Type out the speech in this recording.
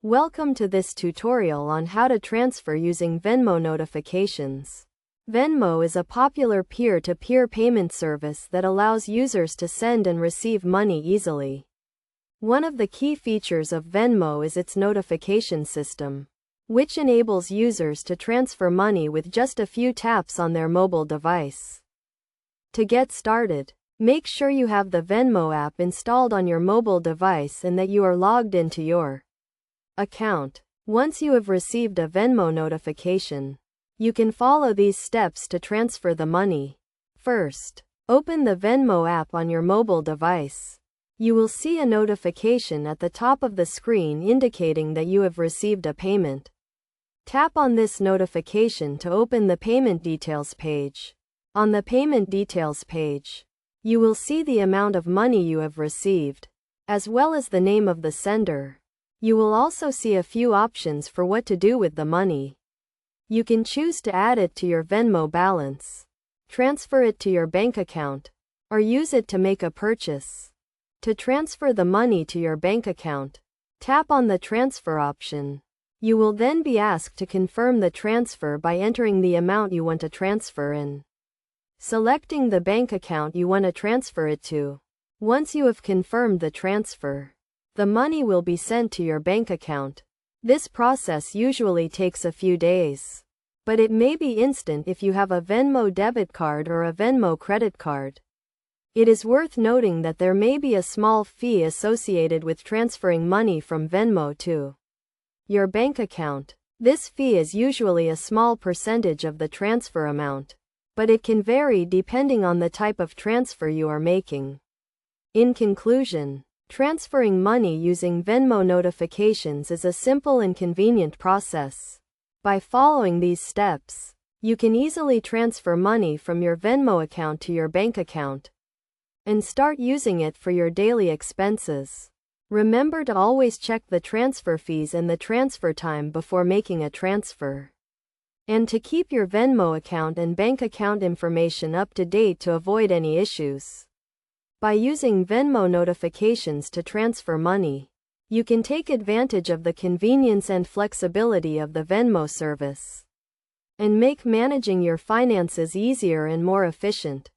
Welcome to this tutorial on how to transfer using Venmo notifications. Venmo is a popular peer-to-peer payment service that allows users to send and receive money easily. One of the key features of Venmo is its notification system, which enables users to transfer money with just a few taps on their mobile device. To get started, make sure you have the Venmo app installed on your mobile device and that you are logged into your account. Once you have received a Venmo notification, you can follow these steps to transfer the money. First, open the Venmo app on your mobile device. You will see a notification at the top of the screen indicating that you have received a payment. Tap on this notification to open the payment details page. On the payment details page, you will see the amount of money you have received, as well as the name of the sender. You will also see a few options for what to do with the money. You can choose to add it to your Venmo balance, transfer it to your bank account, or use it to make a purchase. To transfer the money to your bank account, tap on the transfer option. You will then be asked to confirm the transfer by entering the amount you want to transfer and selecting the bank account you want to transfer it to. Once you have confirmed the transfer, the money will be sent to your bank account. This process usually takes a few days, but it may be instant if you have a Venmo debit card or a Venmo credit card. It is worth noting that there may be a small fee associated with transferring money from Venmo to your bank account. This fee is usually a small percentage of the transfer amount, but it can vary depending on the type of transfer you are making. In conclusion, transferring money using Venmo notifications is a simple and convenient process. By following these steps, you can easily transfer money from your Venmo account to your bank account and start using it for your daily expenses. Remember to always check the transfer fees and the transfer time before making a transfer, and to keep your Venmo account and bank account information up to date to avoid any issues. By using Venmo notifications to transfer money, you can take advantage of the convenience and flexibility of the Venmo service and make managing your finances easier and more efficient.